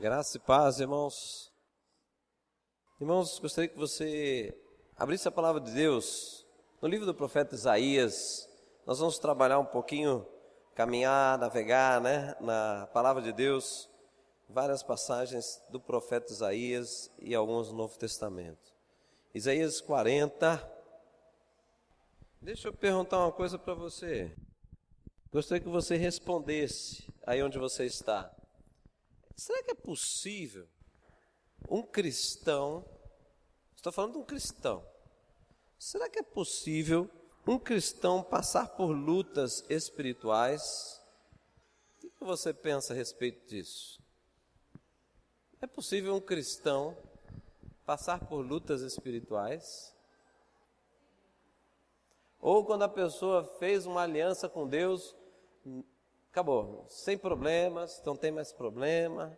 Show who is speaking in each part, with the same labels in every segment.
Speaker 1: Graça e paz, irmãos. Irmãos, gostaria que você abrisse a palavra de Deus no livro do profeta Isaías. Nós vamos trabalhar um pouquinho, caminhar, navegar, na palavra de Deus, várias passagens do profeta Isaías e alguns do Novo Testamento. Isaías 40. Deixa eu perguntar uma coisa para você. Gostaria que você respondesse aí onde você está. Será que é possível um cristão, estou falando de um cristão, será que é possível um cristão passar por lutas espirituais? O que você pensa a respeito disso? É possível um cristão passar por lutas espirituais? Ou quando a pessoa fez uma aliança com Deus, acabou, sem problemas, não tem mais problema.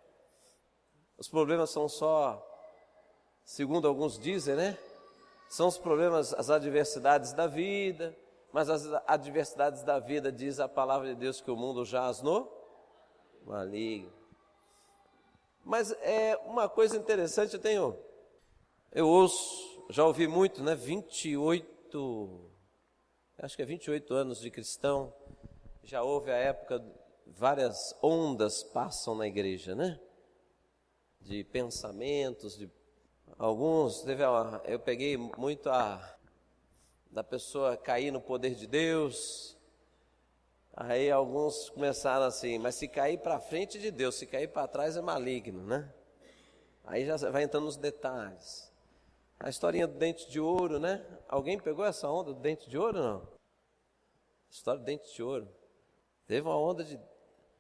Speaker 1: Os problemas são só, segundo alguns dizem, são os problemas, as adversidades da vida, mas as adversidades da vida, diz a palavra de Deus, que o mundo jaz no maligno. Mas é uma coisa interessante, eu ouço, já ouvi muito, 28 anos de cristão. Já houve a época, várias ondas passam na igreja, de pensamentos, de alguns, eu peguei muito da pessoa cair no poder de Deus. Aí alguns começaram assim, mas se cair para frente de Deus, se cair para trás é maligno, Aí já vai entrando nos detalhes. A historinha do dente de ouro, Alguém pegou essa onda do dente de ouro, não? História do dente de ouro. Teve uma onda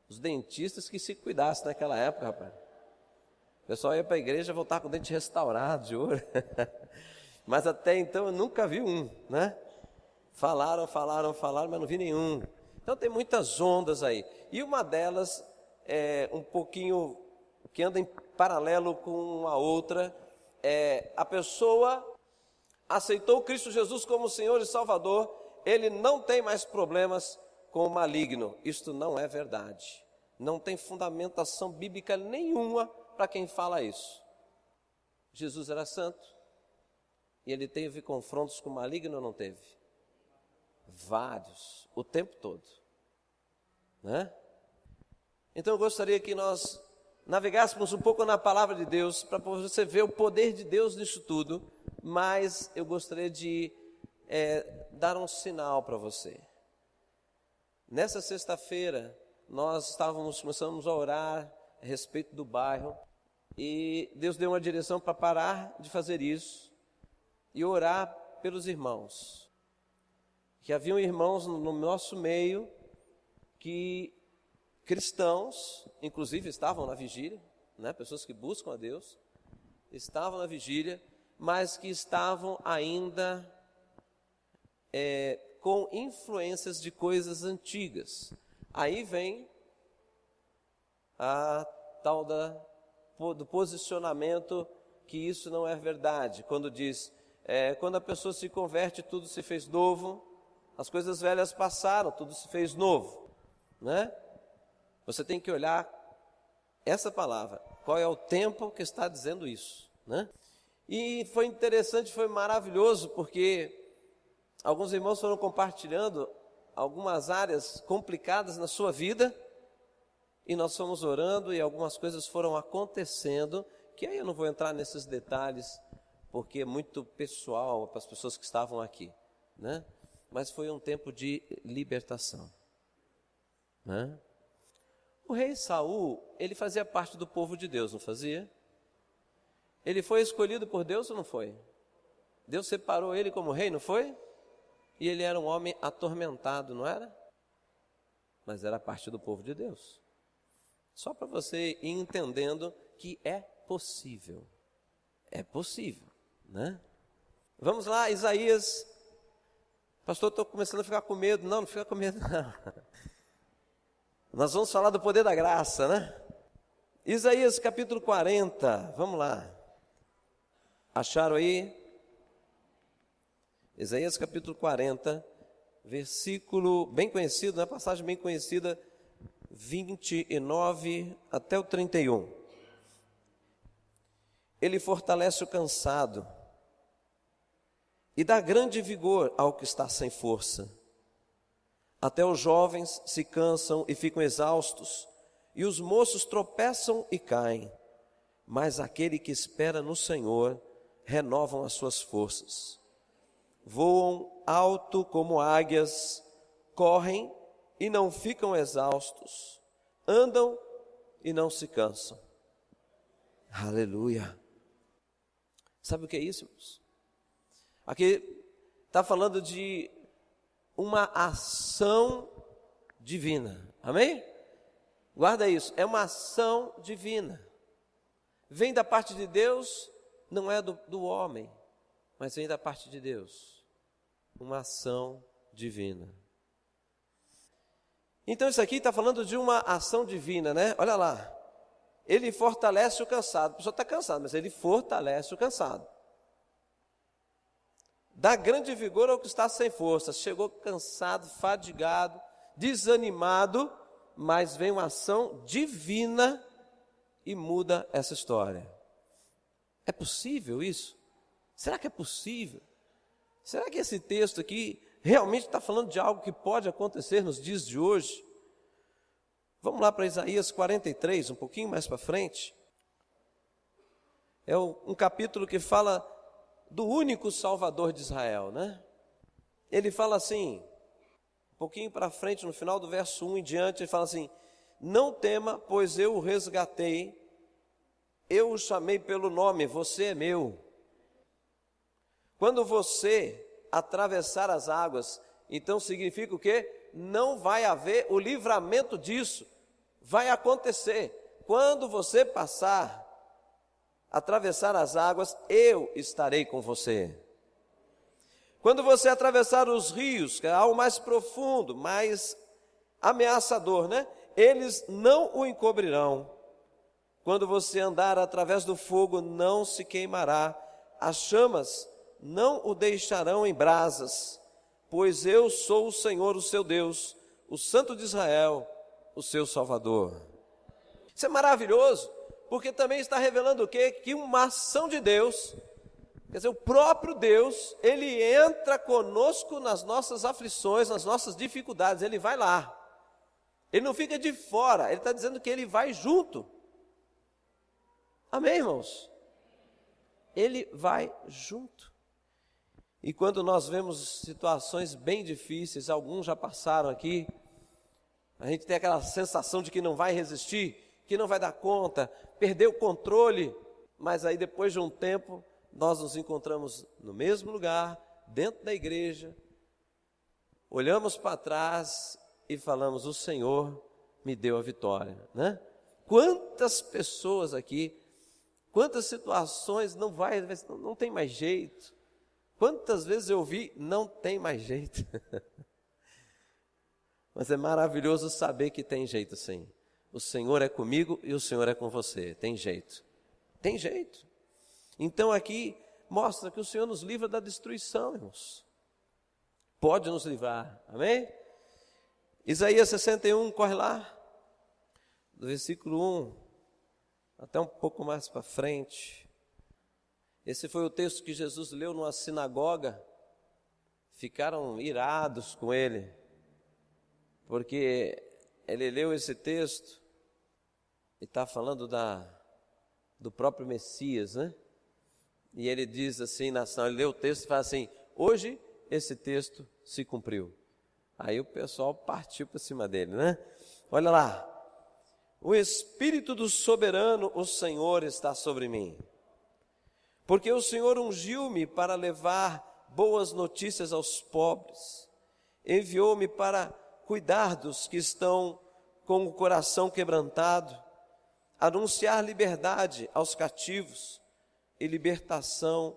Speaker 1: dos dentistas que se cuidassem naquela época, rapaz. O pessoal ia para a igreja voltar com o dente restaurado de ouro. Mas até então eu nunca vi um, Falaram, mas não vi nenhum. Então tem muitas ondas aí. E uma delas é um pouquinho que anda em paralelo com a outra. A pessoa aceitou Cristo Jesus como Senhor e Salvador. Ele não tem mais problemas com o maligno. Isto não é verdade. Não tem fundamentação bíblica nenhuma para quem fala isso. Jesus era santo e ele teve confrontos com o maligno ou não teve? Vários, o tempo todo. Então eu gostaria que nós navegássemos um pouco na palavra de Deus para você ver o poder de Deus nisso tudo, mas eu gostaria de dar um sinal para você. Nessa sexta-feira, nós começamos a orar a respeito do bairro e Deus deu uma direção para parar de fazer isso e orar pelos irmãos. Que haviam irmãos no nosso meio que cristãos, inclusive estavam na vigília, pessoas que buscam a Deus, estavam na vigília, mas que estavam ainda com influências de coisas antigas. Aí vem a tal do posicionamento que isso não é verdade. Quando diz, quando a pessoa se converte, tudo se fez novo, as coisas velhas passaram, tudo se fez novo. Você tem que olhar essa palavra, qual é o tempo que está dizendo isso. E foi interessante, foi maravilhoso, porque alguns irmãos foram compartilhando algumas áreas complicadas na sua vida, e nós fomos orando e algumas coisas foram acontecendo, que aí eu não vou entrar nesses detalhes, porque é muito pessoal para as pessoas que estavam aqui, Mas foi um tempo de libertação, O rei Saul, ele fazia parte do povo de Deus, não fazia? Ele foi escolhido por Deus ou não foi? Deus separou ele como rei, não foi? E ele era um homem atormentado, não era? Mas era parte do povo de Deus. Só para você ir entendendo que é possível. É possível, Vamos lá, Isaías. Pastor, estou começando a ficar com medo. Não fica com medo, não. Nós vamos falar do poder da graça, Isaías capítulo 40, vamos lá. Acharam aí? Isaías capítulo 40, versículo bem conhecido, passagem bem conhecida, 29 até o 31. Ele fortalece o cansado e dá grande vigor ao que está sem força. Até os jovens se cansam e ficam exaustos, e os moços tropeçam e caem. Mas aquele que espera no Senhor renovam as suas forças. Voam alto como águias, correm e não ficam exaustos, andam e não se cansam. Aleluia! Sabe o que é isso, irmãos? Aqui está falando de uma ação divina, amém? Guarda isso, é uma ação divina. Vem da parte de Deus, não é do homem, mas vem da parte de Deus. Uma ação divina. Então isso aqui está falando de uma ação divina, né? Olha lá, ele fortalece o cansado. A pessoa está cansada, mas ele fortalece o cansado. Dá grande vigor ao que está sem força. Chegou cansado, fadigado, desanimado, mas vem uma ação divina e muda essa história. É possível isso? Será que é possível? Será que esse texto aqui realmente está falando de algo que pode acontecer nos dias de hoje? Vamos lá para Isaías 43, um pouquinho mais para frente. É um capítulo que fala do único Salvador de Israel, né? Ele fala assim, um pouquinho para frente, no final do verso 1 em diante, ele fala assim: não tema, pois eu o resgatei, eu o chamei pelo nome, você é meu. Quando você atravessar as águas, então significa o quê? Não vai haver o livramento disso, vai acontecer. Quando você atravessar as águas, eu estarei com você. Quando você atravessar os rios, que é algo mais profundo, mais ameaçador, né? Eles não o encobrirão. Quando você andar através do fogo, não se queimará. As chamas não o deixarão em brasas, pois eu sou o Senhor, o seu Deus, o Santo de Israel, o seu Salvador. Isso é maravilhoso, porque também está revelando o quê? Que uma ação de Deus, quer dizer, o próprio Deus, Ele entra conosco nas nossas aflições, nas nossas dificuldades, Ele vai lá. Ele não fica de fora, Ele está dizendo que Ele vai junto. Amém, irmãos? Ele vai junto. E quando nós vemos situações bem difíceis, alguns já passaram aqui, a gente tem aquela sensação de que não vai resistir, que não vai dar conta, perdeu o controle, mas aí depois de um tempo, nós nos encontramos no mesmo lugar, dentro da igreja, olhamos para trás e falamos: o Senhor me deu a vitória, né? Quantas pessoas aqui, quantas situações não tem mais jeito. Quantas vezes eu vi, não tem mais jeito. Mas é maravilhoso saber que tem jeito sim. O Senhor é comigo e o Senhor é com você. Tem jeito. Tem jeito. Então aqui mostra que o Senhor nos livra da destruição, irmãos. Pode nos livrar. Amém? Isaías 61, corre lá. Do versículo 1 até um pouco mais para frente. Esse foi o texto que Jesus leu numa sinagoga. Ficaram irados com ele, porque ele leu esse texto e está falando do próprio Messias, né? E ele diz assim, ele leu o texto e fala assim: hoje esse texto se cumpriu. Aí o pessoal partiu para cima dele, né? Olha lá. O Espírito do Soberano, o Senhor, está sobre mim. Porque o Senhor ungiu-me para levar boas notícias aos pobres. Enviou-me para cuidar dos que estão com o coração quebrantado, anunciar liberdade aos cativos e libertação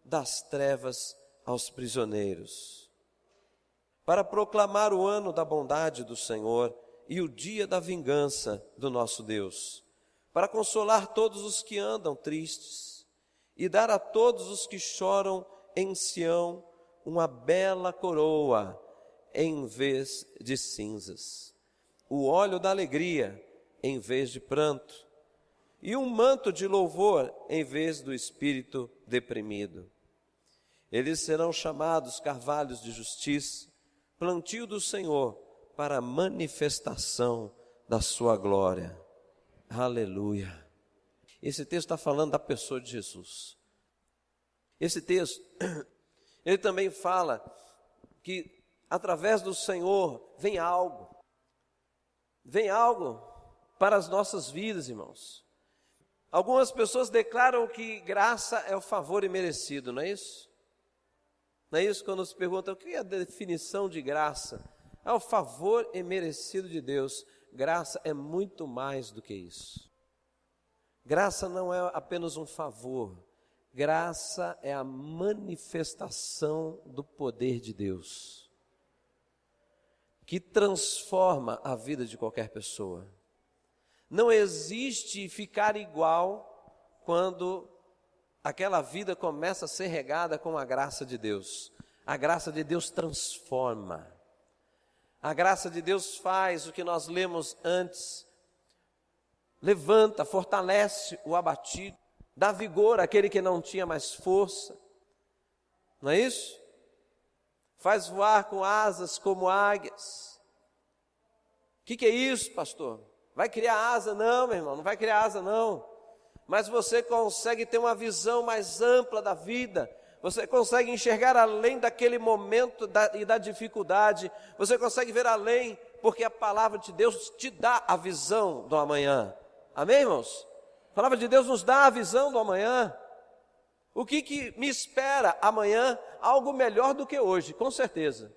Speaker 1: das trevas aos prisioneiros, para proclamar o ano da bondade do Senhor e o dia da vingança do nosso Deus, para consolar todos os que andam tristes e dar a todos os que choram em Sião uma bela coroa em vez de cinzas, o óleo da alegria em vez de pranto, e um manto de louvor em vez do espírito deprimido. Eles serão chamados carvalhos de justiça, plantio do Senhor para a manifestação da sua glória. Aleluia. Esse texto está falando da pessoa de Jesus. Esse texto, ele também fala que através do Senhor vem algo para as nossas vidas, irmãos. Algumas pessoas declaram que graça é o favor imerecido, não é isso? Não é isso quando se pergunta o que é a definição de graça? É o favor imerecido de Deus. Graça é muito mais do que isso. Graça não é apenas um favor. Graça é a manifestação do poder de Deus, que transforma a vida de qualquer pessoa. Não existe ficar igual quando aquela vida começa a ser regada com a graça de Deus. A graça de Deus transforma. A graça de Deus faz o que nós lemos antes. Levanta, fortalece o abatido, dá vigor àquele que não tinha mais força. Não é isso? Faz voar com asas como águias. O que é isso, pastor? Vai criar asa? Não, meu irmão, não vai criar asa não. Mas você consegue ter uma visão mais ampla da vida. Você consegue enxergar além daquele momento e da dificuldade. Você consegue ver além, porque a palavra de Deus te dá a visão do amanhã. Amém, irmãos? A palavra de Deus nos dá a visão do amanhã. O que me espera amanhã? Algo melhor do que hoje, com certeza.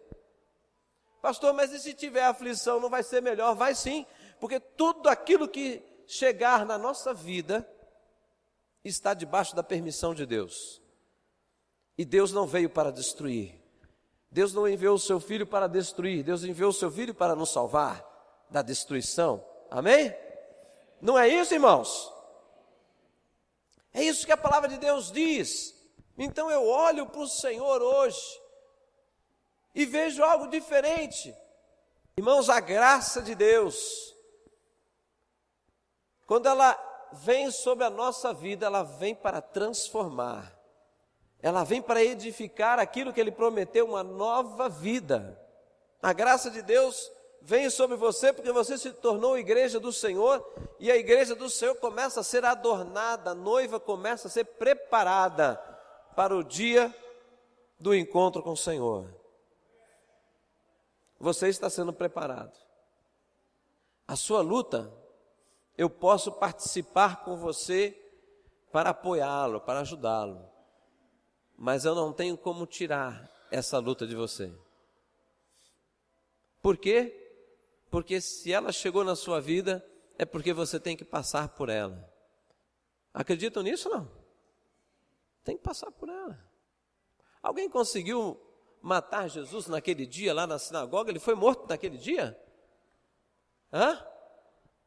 Speaker 1: Pastor, mas e se tiver aflição, não vai ser melhor? Vai sim, porque tudo aquilo que chegar na nossa vida está debaixo da permissão de Deus. E Deus não veio para destruir. Deus não enviou o seu Filho para destruir. Deus enviou o seu Filho para nos salvar da destruição. Amém? Não é isso, irmãos? É isso que a palavra de Deus diz. Então eu olho para o Senhor hoje e vejo algo diferente. Irmãos, a graça de Deus, quando ela vem sobre a nossa vida, ela vem para transformar. Ela vem para edificar aquilo que Ele prometeu, uma nova vida. A graça de Deus vem sobre você porque você se tornou igreja do Senhor, e a igreja do Senhor começa a ser adornada, a noiva começa a ser preparada para o dia do encontro com o Senhor. Você está sendo preparado. A sua luta, eu posso participar com você para apoiá-lo, para ajudá-lo, mas eu não tenho como tirar essa luta de você. Por quê? Porque se ela chegou na sua vida, é porque você tem que passar por ela. Acreditam nisso ou não? Tem que passar por ela. Alguém conseguiu matar Jesus naquele dia lá na sinagoga? Ele foi morto naquele dia?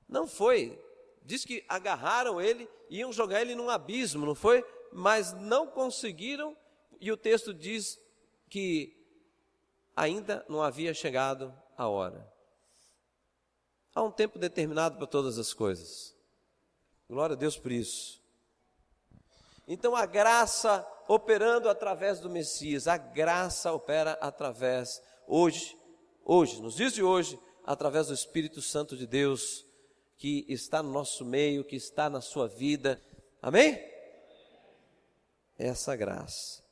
Speaker 1: Não foi. Diz que agarraram ele e iam jogar ele num abismo, não foi? Mas não conseguiram, e o texto diz que ainda não havia chegado a hora. Há um tempo determinado para todas as coisas. Glória a Deus por isso. Então a graça operando através do Messias, a graça opera através, hoje, nos dias de hoje, através do Espírito Santo de Deus, que está no nosso meio, que está na sua vida. Amém? Essa graça.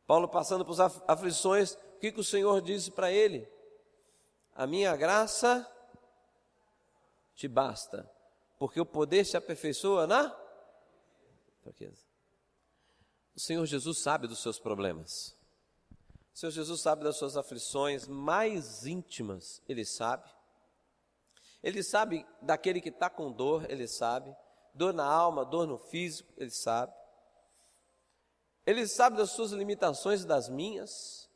Speaker 1: Paulo passando por aflições, o que o Senhor disse para ele? A minha graça te basta, porque o poder se aperfeiçoa na fraqueza. O Senhor Jesus sabe dos seus problemas. O Senhor Jesus sabe das suas aflições mais íntimas, Ele sabe. Ele sabe daquele que está com dor, Ele sabe. Dor na alma, dor no físico, Ele sabe. Ele sabe das suas limitações e das minhas.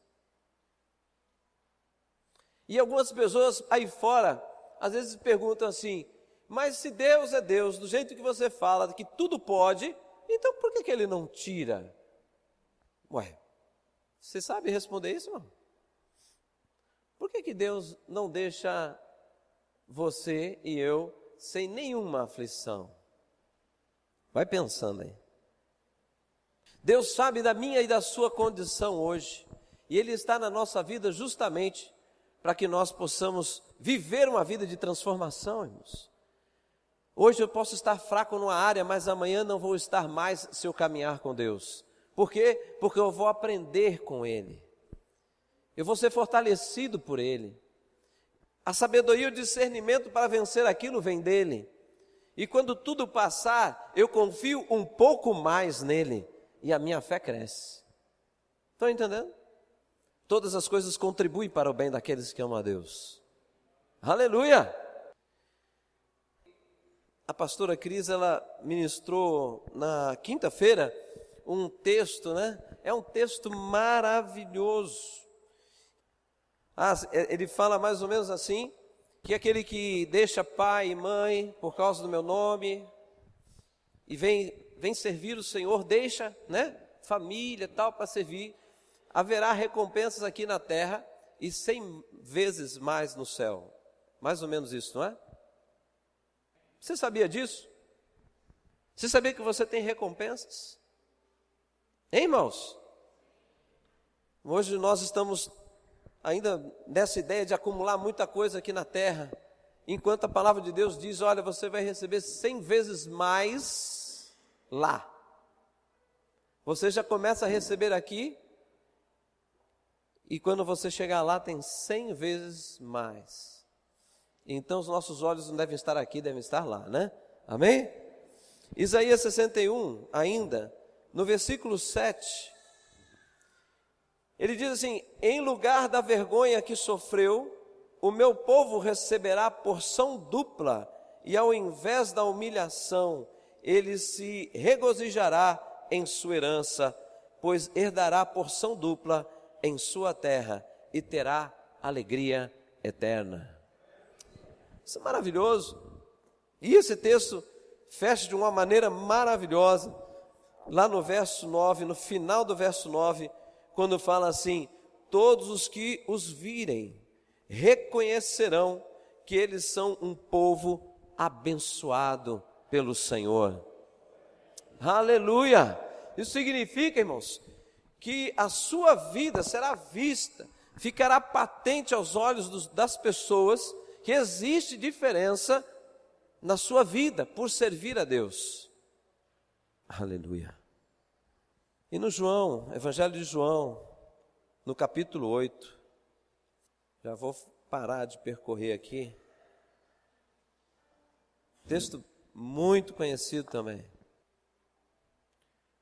Speaker 1: E algumas pessoas aí fora, às vezes perguntam assim, mas se Deus é Deus, do jeito que você fala, que tudo pode, então por que Ele não tira? Ué, você sabe responder isso, irmão? Por que Deus não deixa você e eu sem nenhuma aflição. Vai pensando aí. Deus sabe da minha e da sua condição hoje, e Ele está na nossa vida justamente para que nós possamos viver uma vida de transformação, irmãos. Hoje eu posso estar fraco numa área, mas amanhã não vou estar mais se eu caminhar com Deus. Por quê? Porque eu vou aprender com Ele. Eu vou ser fortalecido por Ele. A sabedoria e o discernimento para vencer aquilo vem dEle. E quando tudo passar, eu confio um pouco mais nele e a minha fé cresce. Estão entendendo? Todas as coisas contribuem para o bem daqueles que amam a Deus. Aleluia! A pastora Cris, ela ministrou na quinta-feira um texto, né? É um texto maravilhoso. Ele fala mais ou menos assim, que aquele que deixa pai e mãe por causa do meu nome e vem servir o Senhor, deixa, né, família e tal para servir, haverá recompensas aqui na terra e 100 vezes mais no céu. Mais ou menos isso, não é? Você sabia disso? Você sabia que você tem recompensas? Hein, irmãos? Hoje nós estamos ainda nessa ideia de acumular muita coisa aqui na terra, enquanto a palavra de Deus diz, olha, você vai receber 100 vezes mais lá. Você já começa a receber aqui, e quando você chegar lá tem 100 vezes mais. Então os nossos olhos não devem estar aqui, devem estar lá, né? Amém? Isaías 61, ainda, no versículo 7, ele diz assim, em lugar da vergonha que sofreu, o meu povo receberá porção dupla, e ao invés da humilhação, ele se regozijará em sua herança, pois herdará porção dupla em sua terra, e terá alegria eterna. Isso é maravilhoso. E esse texto fecha de uma maneira maravilhosa, lá no verso 9, no final do verso 9, quando fala assim, todos os que os virem, reconhecerão que eles são um povo abençoado pelo Senhor. Aleluia! Isso significa, irmãos, que a sua vida será vista, ficará patente aos olhos das pessoas, que existe diferença na sua vida por servir a Deus. Aleluia. E no João, Evangelho de João, no capítulo 8, já vou parar de percorrer aqui, texto muito conhecido também.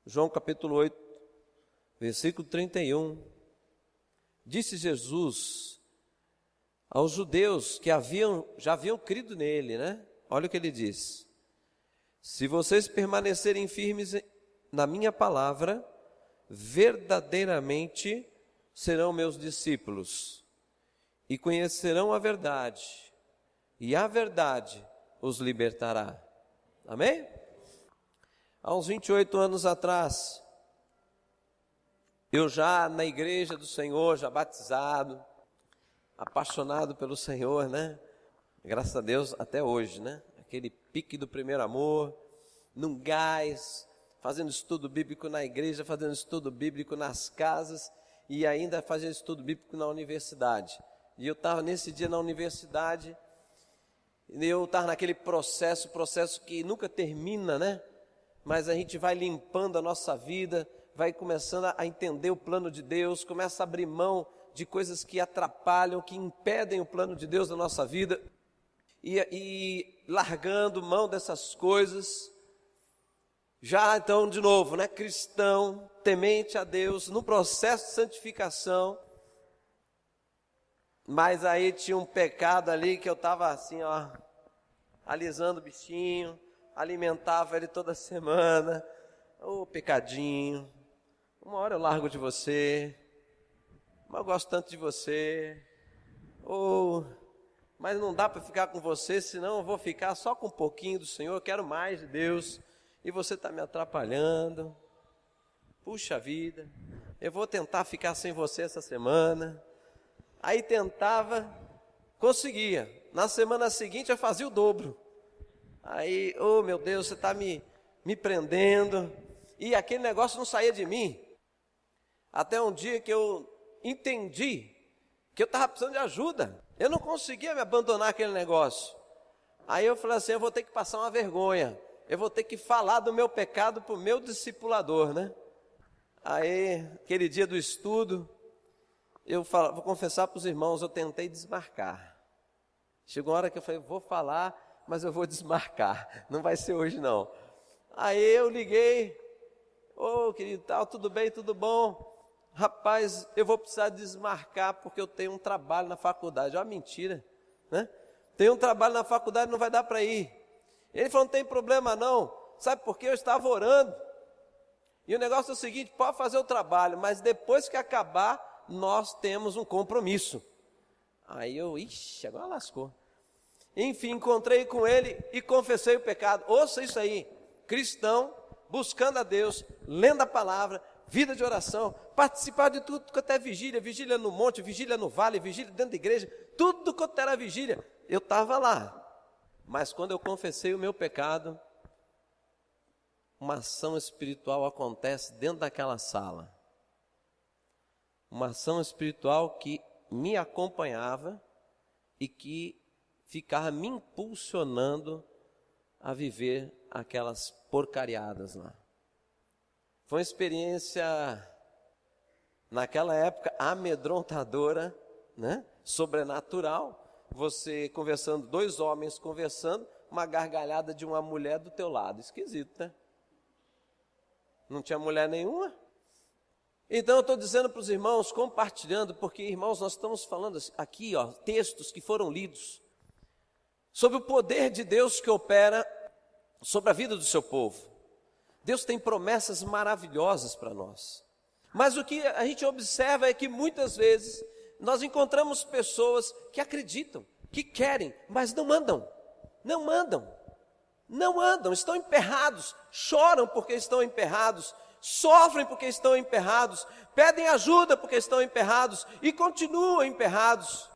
Speaker 1: João capítulo 8, versículo 31, disse Jesus aos judeus que já haviam crido nele, né? Olha o que ele diz, se vocês permanecerem firmes na minha palavra, verdadeiramente serão meus discípulos, e conhecerão a verdade, e a verdade os libertará. Amém? Há uns 28 anos atrás, eu já na igreja do Senhor, já batizado, apaixonado pelo Senhor, né? Graças a Deus até hoje, né? Aquele pique do primeiro amor, num gás, fazendo estudo bíblico na igreja, fazendo estudo bíblico nas casas e ainda fazendo estudo bíblico na universidade. E eu estava nesse dia na universidade, e eu estava naquele processo que nunca termina, né? Mas a gente vai limpando a nossa vida, vai começando a entender o plano de Deus, começa a abrir mão de coisas que atrapalham, que impedem o plano de Deus na nossa vida, e largando mão dessas coisas, já então de novo, né, cristão, temente a Deus, no processo de santificação, mas aí tinha um pecado ali que eu estava assim, ó, alisando o bichinho, alimentava ele toda semana, pecadinho, uma hora eu largo de você, mas eu gosto tanto de você, mas não dá para ficar com você, senão eu vou ficar só com um pouquinho do Senhor, eu quero mais de Deus, e você está me atrapalhando, puxa vida, eu vou tentar ficar sem você essa semana, aí tentava, conseguia, na semana seguinte eu fazia o dobro, Aí, oh meu Deus, você está me prendendo. E aquele negócio não saía de mim. Até um dia que eu entendi que eu estava precisando de ajuda. Eu não conseguia me abandonar aquele negócio. Aí eu falei assim, eu vou ter que passar uma vergonha. Eu vou ter que falar do meu pecado para o meu discipulador, né? Aí, aquele dia do estudo, vou confessar para os irmãos, eu tentei desmarcar. Chegou uma hora que eu falei, vou falar, mas eu vou desmarcar. Não vai ser hoje não. Aí eu liguei, ô querido, tal, tudo bem, tudo bom? Rapaz, eu vou precisar desmarcar porque eu tenho um trabalho na faculdade. Ó, mentira, né? Tenho um trabalho na faculdade, não vai dar para ir. Ele falou, não tem problema não. Sabe por quê? Eu estava orando. E o negócio é o seguinte, pode fazer o trabalho, mas depois que acabar, nós temos um compromisso. Aí eu, agora lascou. Enfim, encontrei com ele e confessei o pecado. Ouça isso aí, cristão, buscando a Deus, lendo a palavra, vida de oração, participar de tudo quanto é vigília, vigília no monte, vigília no vale, vigília dentro da igreja, tudo quanto era vigília, eu estava lá. Mas quando eu confessei o meu pecado, uma ação espiritual acontece dentro daquela sala. Uma ação espiritual que me acompanhava e que ficava me impulsionando a viver aquelas porcariadas lá. Foi uma experiência, naquela época, amedrontadora, né? Sobrenatural. Você conversando, dois homens conversando, uma gargalhada de uma mulher do teu lado. Esquisito, né? Não tinha mulher nenhuma. Então eu estou dizendo para os irmãos, compartilhando, porque irmãos, nós estamos falando aqui, ó, textos que foram lidos, sobre o poder de Deus que opera sobre a vida do seu povo. Deus tem promessas maravilhosas para nós. Mas o que a gente observa é que muitas vezes nós encontramos pessoas que acreditam, que querem, mas não andam, estão emperrados, choram porque estão emperrados, sofrem porque estão emperrados, pedem ajuda porque estão emperrados e continuam emperrados.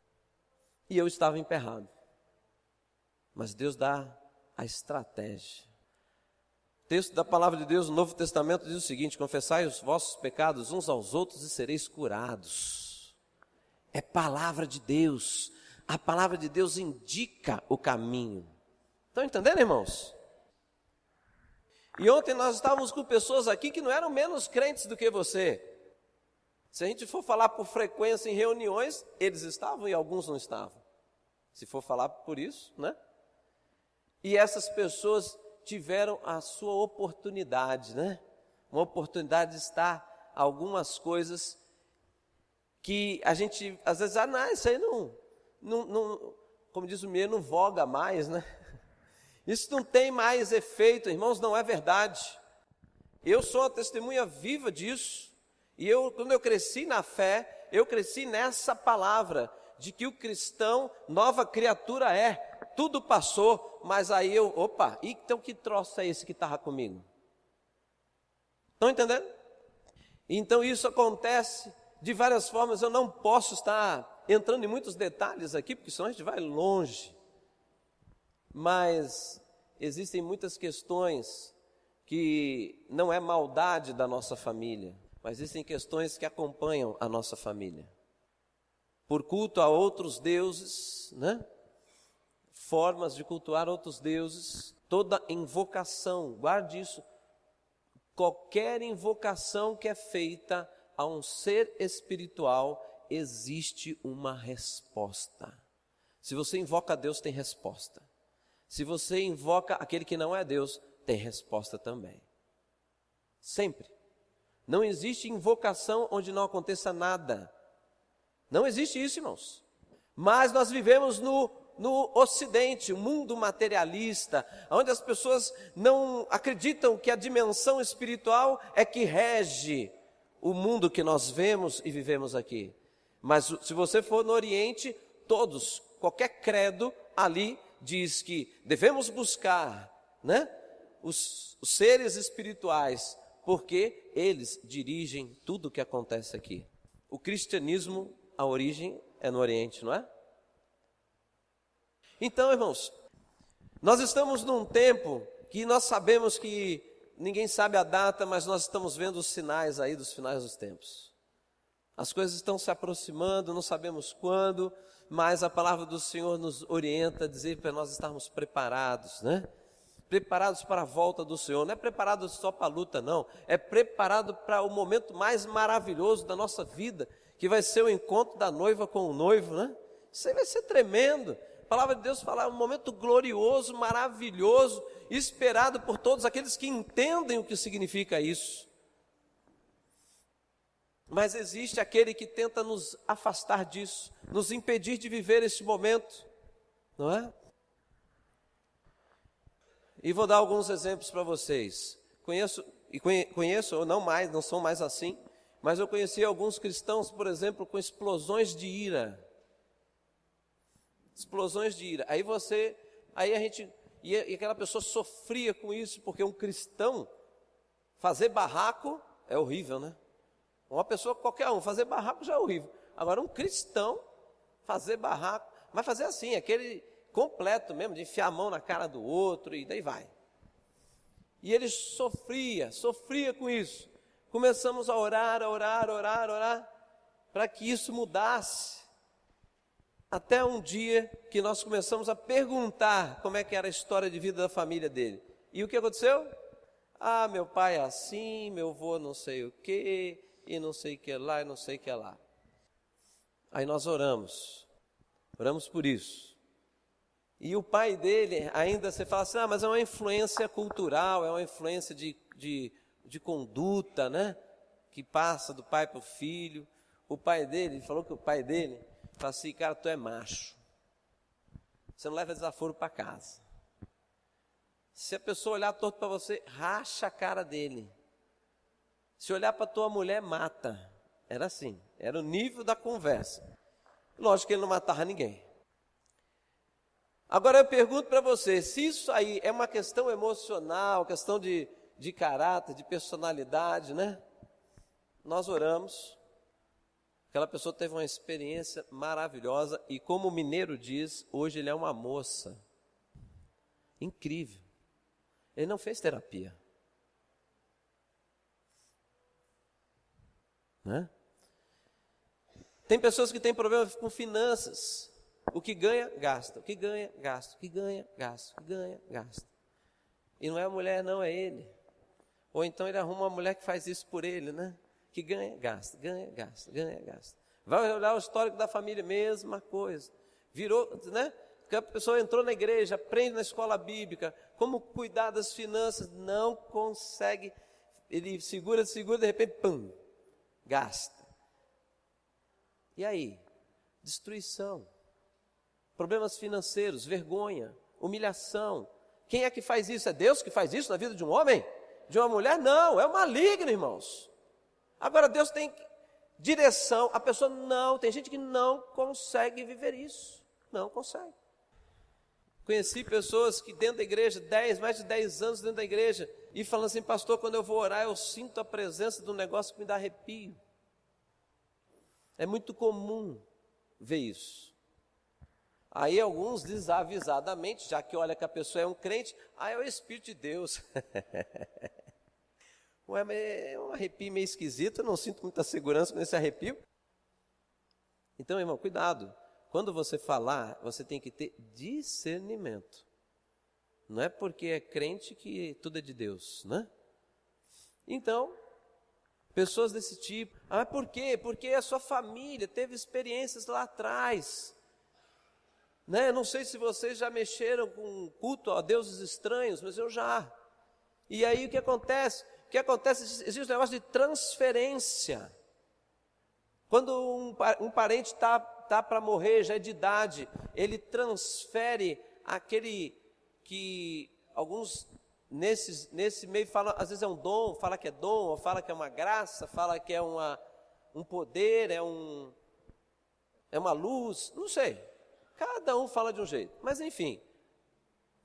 Speaker 1: E eu estava emperrado. Mas Deus dá a estratégia. O texto da palavra de Deus no Novo Testamento diz o seguinte: confessai os vossos pecados uns aos outros e sereis curados. É palavra de Deus. A palavra de Deus indica o caminho. Estão entendendo, irmãos? E ontem nós estávamos com pessoas aqui que não eram menos crentes do que você. Se a gente for falar por frequência em reuniões, eles estavam e alguns não estavam. Se for falar por isso, né? E essas pessoas tiveram a sua oportunidade, né? Uma oportunidade de estar algumas coisas que a gente, às vezes, não, isso aí não, como diz o menino, não voga mais, né? Isso não tem mais efeito, irmãos, não é verdade. Eu sou uma testemunha viva disso. E quando eu cresci na fé, eu cresci nessa palavra, de que o cristão, nova criatura é. Tudo passou, mas aí então que troço é esse que estava comigo? Estão entendendo? Então isso acontece de várias formas. Eu não posso estar entrando em muitos detalhes aqui, porque senão a gente vai longe. Mas existem muitas questões que não é maldade da nossa família, mas existem questões que acompanham a nossa família. Por culto a outros deuses, né? Formas de cultuar outros deuses, toda invocação, guarde isso, qualquer invocação que é feita a um ser espiritual, existe uma resposta. Se você invoca a Deus, tem resposta. Se você invoca aquele que não é Deus, tem resposta também. Sempre. Não existe invocação onde não aconteça nada. Não existe isso, irmãos. Mas nós vivemos no Ocidente, um mundo materialista, onde as pessoas não acreditam que a dimensão espiritual é que rege o mundo que nós vemos e vivemos aqui. Mas se você for no Oriente, qualquer credo ali diz que devemos buscar, né, os seres espirituais, porque eles dirigem tudo o que acontece aqui. O cristianismo, a origem é no Oriente, não é? Então, irmãos, Nós estamos num tempo que nós sabemos que ninguém sabe a data, mas nós estamos vendo os sinais aí dos finais dos tempos. As coisas estão se aproximando, não sabemos quando, mas a palavra do Senhor nos orienta a dizer para nós estarmos preparados, né? Preparados para a volta do Senhor. Não é preparado só para a luta, não. É preparado para o momento mais maravilhoso da nossa vida, que vai ser o encontro da noiva com o noivo, né? Isso aí vai ser tremendo. A palavra de Deus fala, é um momento glorioso, maravilhoso, esperado por todos aqueles que entendem o que significa isso. Mas existe aquele que tenta nos afastar disso, nos impedir de viver este momento, não é? E vou dar alguns exemplos para vocês. Conheço, ou não são mais assim, mas eu conheci alguns cristãos, por exemplo, com explosões de ira. Explosões de ira. E aquela pessoa sofria com isso, porque um cristão fazer barraco é horrível, né? Uma pessoa, qualquer um, fazer barraco já é horrível. Agora, um cristão fazer barraco, mas fazer assim, aquele completo mesmo, de enfiar a mão na cara do outro e daí vai. E ele sofria com isso. Começamos a orar, para que isso mudasse. Até um dia que nós começamos a perguntar como é que era a história de vida da família dele. E o que aconteceu? Ah, meu pai é assim, meu avô não sei o quê, e não sei o que lá, e não sei o que lá. Aí nós oramos por isso. E o pai dele, ainda você fala assim, mas é uma influência cultural, é uma influência de conduta, né? Que passa do pai para o filho. O pai dele, ele falou que o pai dele fala assim, cara, tu é macho. Você não leva desaforo para casa. Se a pessoa olhar torto para você, racha a cara dele. Se olhar para tua mulher, mata. Era assim, era o nível da conversa. Lógico que ele não matava ninguém. Agora eu pergunto para você, se isso aí é uma questão emocional, questão de caráter, de personalidade, né? Nós oramos, aquela pessoa teve uma experiência maravilhosa e como o mineiro diz, hoje ele é uma moça. Incrível. Ele não fez terapia. Né? Tem pessoas que têm problemas com finanças. O que ganha, gasta. O que ganha, gasta. O que ganha, gasta. O que ganha, gasta. E não é a mulher, não, é ele. Ou então ele arruma uma mulher que faz isso por ele, né? Que ganha, gasta, ganha, gasta, ganha, gasta. Vai olhar o histórico da família, mesma coisa. Virou, né? Que a pessoa entrou na igreja, aprende na escola bíblica, como cuidar das finanças, não consegue. Ele segura, de repente, pum, gasta. E aí? Destruição. Problemas financeiros, vergonha, humilhação. Quem é que faz isso? É Deus que faz isso na vida de um homem? De uma mulher? Não, é o maligno, irmãos. Agora Deus tem direção, a pessoa não, tem gente que não consegue viver isso, não consegue. Conheci pessoas que dentro da igreja, mais de 10 anos dentro da igreja, e falando assim, pastor, quando eu vou orar, eu sinto a presença de um negócio que me dá arrepio. É muito comum ver isso. Aí alguns desavisadamente, já que olha que a pessoa é um crente, é o Espírito de Deus. Ué, mas é um arrepio meio esquisito, eu não sinto muita segurança com esse arrepio. Então, irmão, cuidado. Quando você falar, você tem que ter discernimento. Não é porque é crente que tudo é de Deus, né? Então, pessoas desse tipo. Mas por quê? Porque a sua família teve experiências lá atrás. Né? Não sei se vocês já mexeram com culto a deuses estranhos, mas eu já. E aí o que acontece? Existe um negócio de transferência. Quando um parente está para morrer, já é de idade, ele transfere aquele que alguns nesse meio falam, às vezes é um dom, fala que é dom, ou fala que é uma graça, fala que é um poder, é uma luz, não sei. Cada um fala de um jeito, mas enfim,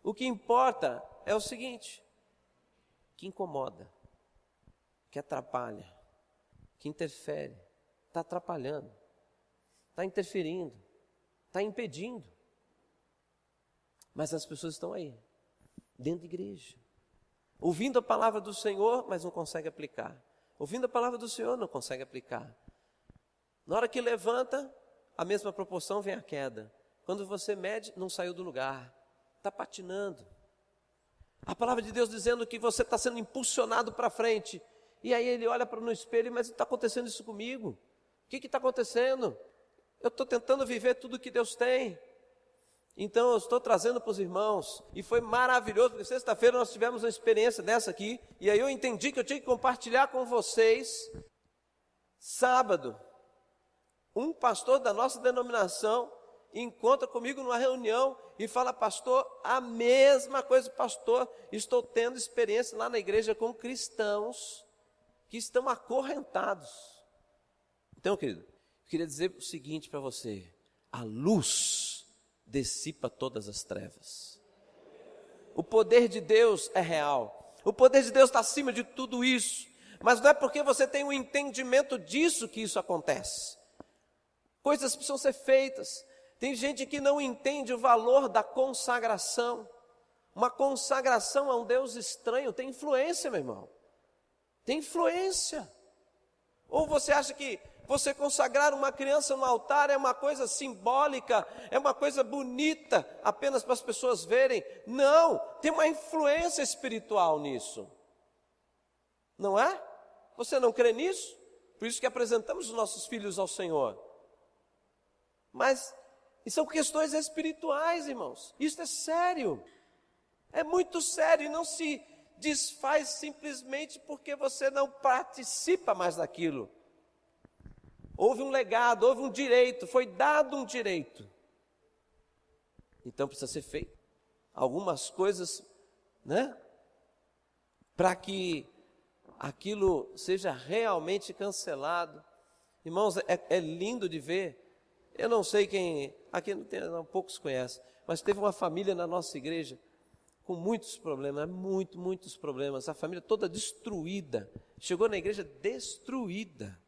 Speaker 1: o que importa é o seguinte, que incomoda, que atrapalha, que interfere, está atrapalhando, está interferindo, está impedindo, mas as pessoas estão aí, dentro da igreja. Ouvindo a palavra do Senhor, mas não consegue aplicar. Ouvindo a palavra do Senhor, não consegue aplicar. Na hora que levanta, a mesma proporção vem a queda. Quando você mede, não saiu do lugar. Está patinando. A palavra de Deus dizendo que você está sendo impulsionado para frente. E aí ele olha no espelho, mas está acontecendo isso comigo. O que está acontecendo? Eu estou tentando viver tudo que Deus tem. Então eu estou trazendo para os irmãos. E foi maravilhoso, porque sexta-feira nós tivemos uma experiência dessa aqui. E aí eu entendi que eu tinha que compartilhar com vocês. Sábado, um pastor da nossa denominação encontra comigo numa reunião e fala: pastor, a mesma coisa, pastor, estou tendo experiência lá na igreja com cristãos que estão acorrentados. Então, querido, eu queria dizer o seguinte para você: a luz dissipa todas as trevas. O poder de Deus é real. O poder de Deus está acima de tudo isso. Mas não é porque você tem um entendimento disso que isso acontece. Coisas precisam ser feitas. Tem gente que não entende o valor da consagração. Uma consagração a um Deus estranho tem influência, meu irmão. Tem influência. Ou você acha que você consagrar uma criança no altar é uma coisa simbólica, é uma coisa bonita, apenas para as pessoas verem? Não, tem uma influência espiritual nisso. Não é? Você não crê nisso? Por isso que apresentamos os nossos filhos ao Senhor. Mas são questões espirituais, irmãos. Isso é sério. É muito sério e não se desfaz simplesmente porque você não participa mais daquilo. Houve um legado, houve um direito, foi dado um direito. Então precisa ser feito algumas coisas, né? Para que aquilo seja realmente cancelado. Irmãos, é lindo de ver. Eu não sei quem, aqui não, poucos conhecem, mas teve uma família na nossa igreja com muitos problemas, muitos problemas, a família toda destruída, chegou na igreja destruída.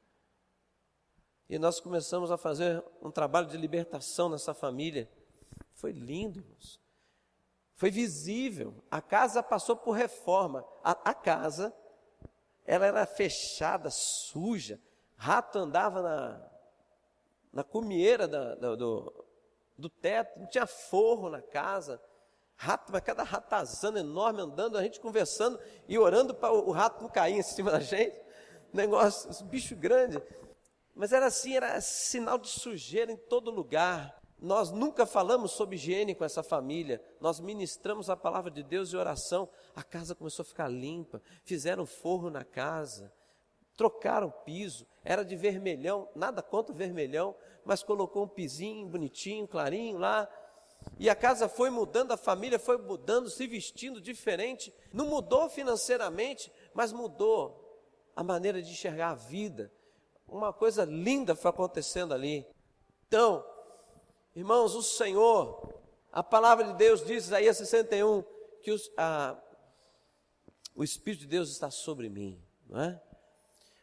Speaker 1: E nós começamos a fazer um trabalho de libertação nessa família. Foi lindo, irmãos. Foi visível. A casa passou por reforma. A casa, ela era fechada, suja. Rato andava na cumieira do teto. Não tinha forro na casa. Rato, mas cada ratazana enorme andando, a gente conversando e orando para o rato não cair em cima da gente. Negócio, esse bicho grande. Mas era assim, era sinal de sujeira em todo lugar. Nós nunca falamos sobre higiene com essa família. Nós ministramos a palavra de Deus e oração. A casa começou a ficar limpa. Fizeram forro na casa. Trocaram o piso. Era de vermelhão. Nada contra o vermelhão. Mas colocou um pisinho bonitinho, clarinho lá. E a casa foi mudando, a família foi mudando, se vestindo diferente. Não mudou financeiramente, mas mudou a maneira de enxergar a vida. Uma coisa linda foi acontecendo ali. Então, irmãos, o Senhor, a palavra de Deus diz, Isaías 61, que o Espírito de Deus está sobre mim, não é?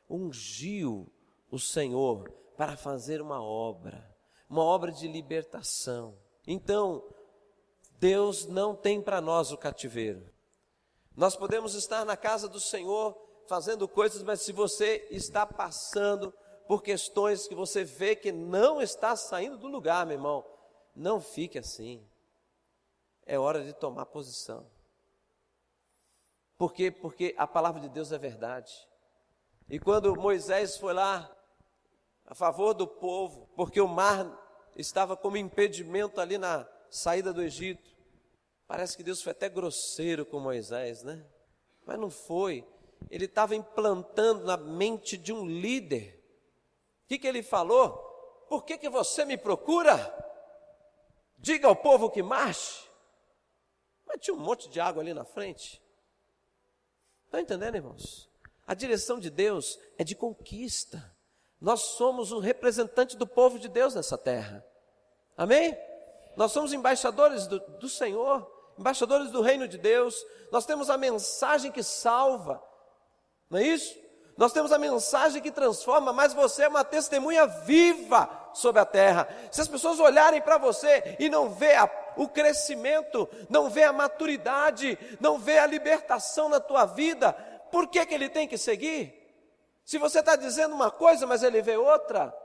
Speaker 1: Ungiu o Senhor para fazer uma obra de libertação. Então, Deus não tem para nós o cativeiro. Nós podemos estar na casa do Senhor fazendo coisas, mas se você está passando por questões que você vê que não está saindo do lugar, meu irmão, não fique assim. É hora de tomar posição. Por quê? Porque a palavra de Deus é verdade. E quando Moisés foi lá a favor do povo, porque o mar estava como impedimento ali na saída do Egito, parece que Deus foi até grosseiro com Moisés, né? Mas não foi. Ele estava implantando na mente de um líder. O que ele falou? Por que você me procura? Diga ao povo que marche. Mas tinha um monte de água ali na frente. Estão entendendo, irmãos? A direção de Deus é de conquista. Nós somos o representante do povo de Deus nessa terra. Amém? Nós somos embaixadores do Senhor, embaixadores do reino de Deus. Nós temos a mensagem que salva. Não é isso? Nós temos a mensagem que transforma, mas você é uma testemunha viva sobre a terra. Se as pessoas olharem para você e não ver o crescimento, não vê a maturidade, não vê a libertação na tua vida, por que ele tem que seguir? Se você está dizendo uma coisa, mas ele vê outra.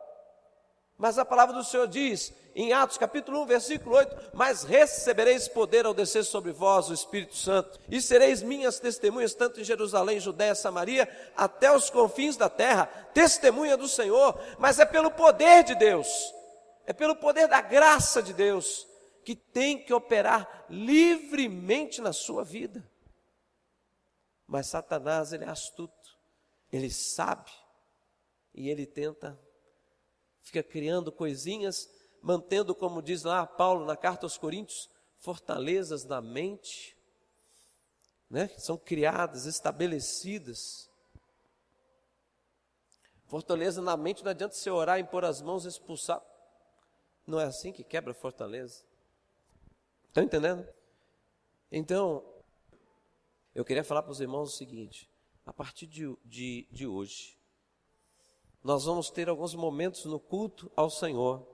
Speaker 1: Mas a palavra do Senhor diz, em Atos capítulo 1, versículo 8, mas recebereis poder ao descer sobre vós o Espírito Santo, e sereis minhas testemunhas, tanto em Jerusalém, Judéia, Samaria, até os confins da terra, testemunha do Senhor, mas é pelo poder de Deus, é pelo poder da graça de Deus, que tem que operar livremente na sua vida. Mas Satanás, ele é astuto, ele sabe, e ele tenta, fica criando coisinhas, mantendo, como diz lá Paulo na carta aos Coríntios, fortalezas na mente, né? São criadas, estabelecidas. Fortaleza na mente, não adianta você orar, impor as mãos e expulsar. Não é assim que quebra fortaleza. Estão entendendo? Então, eu queria falar para os irmãos o seguinte, a partir de hoje, nós vamos ter alguns momentos no culto ao Senhor,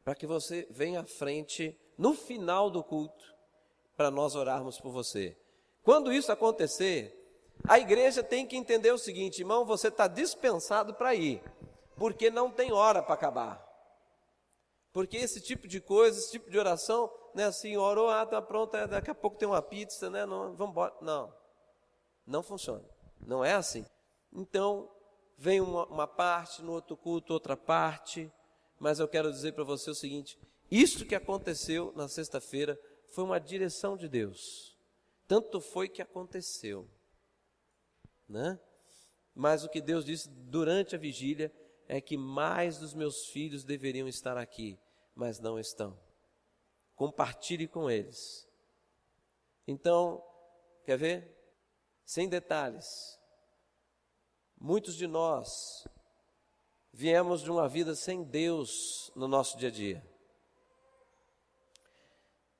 Speaker 1: para que você venha à frente, no final do culto, para nós orarmos por você. Quando isso acontecer, a igreja tem que entender o seguinte, irmão, você está dispensado para ir, porque não tem hora para acabar. Porque esse tipo de coisa, esse tipo de oração, não é assim, orou, está pronto, daqui a pouco tem uma pizza, né? Não, vamos embora. Não funciona, não é assim. Então, vem uma parte, no outro culto, outra parte, mas eu quero dizer para você o seguinte, isso que aconteceu na sexta-feira foi uma direção de Deus, tanto foi que aconteceu, né? Mas o que Deus disse durante a vigília é que mais dos meus filhos deveriam estar aqui, mas não estão. Compartilhe com eles. Então, quer ver? Sem detalhes. Muitos de nós viemos de uma vida sem Deus no nosso dia a dia.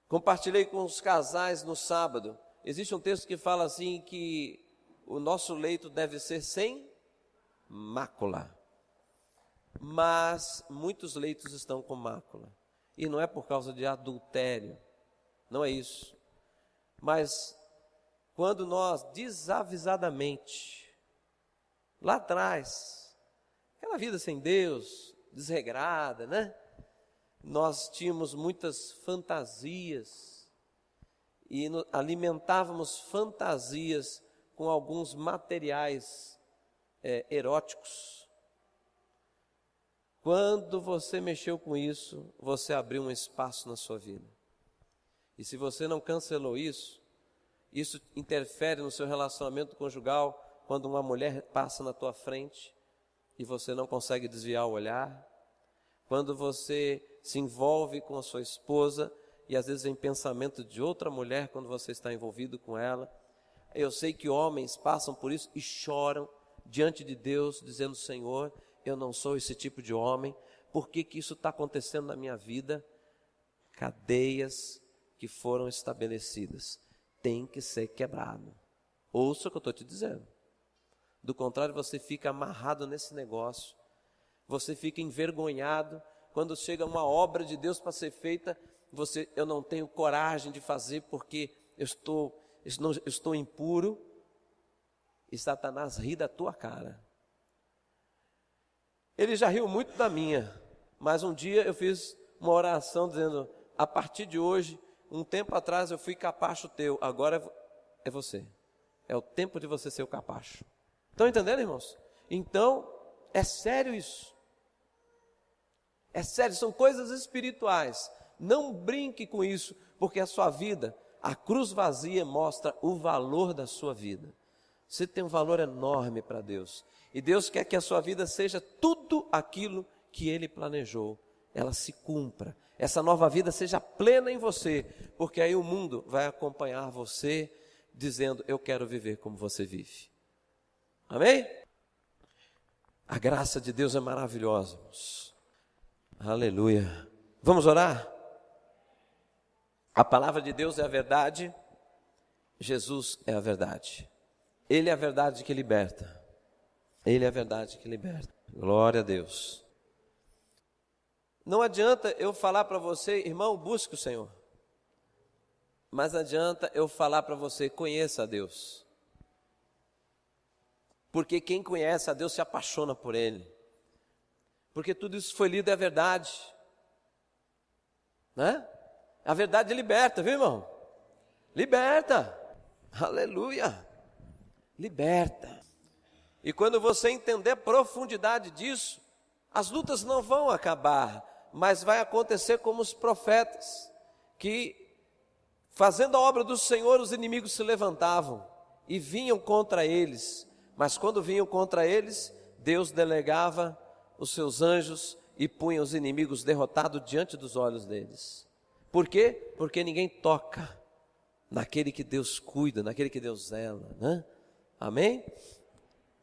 Speaker 1: Compartilhei com os casais no sábado. Existe um texto que fala assim que o nosso leito deve ser sem mácula. Mas muitos leitos estão com mácula. E não é por causa de adultério. Não é isso. Mas quando nós desavisadamente, lá atrás, aquela vida sem Deus, desregrada, né? Nós tínhamos muitas fantasias e alimentávamos fantasias com alguns materiais eróticos. Quando você mexeu com isso, você abriu um espaço na sua vida. E se você não cancelou isso interfere no seu relacionamento conjugal, quando uma mulher passa na tua frente e você não consegue desviar o olhar, quando você se envolve com a sua esposa e às vezes em pensamento de outra mulher quando você está envolvido com ela. Eu sei que homens passam por isso e choram diante de Deus, dizendo, Senhor, eu não sou esse tipo de homem, por que isso está acontecendo na minha vida? Cadeias que foram estabelecidas, tem que ser quebrado. Ouça o que eu estou te dizendo. Do contrário, você fica amarrado nesse negócio, você fica envergonhado, quando chega uma obra de Deus para ser feita, eu não tenho coragem de fazer porque eu estou impuro, e Satanás ri da tua cara. Ele já riu muito da minha, mas um dia eu fiz uma oração dizendo, a partir de hoje, um tempo atrás eu fui capacho teu, agora é você. É o tempo de você ser o capacho. Estão entendendo, irmãos? Então, é sério isso. É sério, são coisas espirituais. Não brinque com isso, porque a sua vida, a cruz vazia mostra o valor da sua vida. Você tem um valor enorme para Deus. E Deus quer que a sua vida seja tudo aquilo que Ele planejou. Ela se cumpra. Essa nova vida seja plena em você. Porque aí o mundo vai acompanhar você, dizendo, eu quero viver como você vive. Amém? A graça de Deus é maravilhosa, irmãos. Aleluia. Vamos orar? A palavra de Deus é a verdade. Jesus é a verdade. Ele é a verdade que liberta. Ele é a verdade que liberta. Glória a Deus. Não adianta eu falar para você, irmão, busque o Senhor. Mas não adianta eu falar para você, conheça a Deus. Porque quem conhece a Deus se apaixona por Ele. Porque tudo isso foi lido é verdade. Né? A verdade liberta, viu, irmão? Liberta. Aleluia. Liberta. E quando você entender a profundidade disso, as lutas não vão acabar, mas vai acontecer como os profetas, que fazendo a obra do Senhor, os inimigos se levantavam e vinham contra eles. Mas quando vinham contra eles, Deus delegava os seus anjos e punha os inimigos derrotados diante dos olhos deles. Por quê? Porque ninguém toca naquele que Deus cuida, naquele que Deus zela, né? Amém?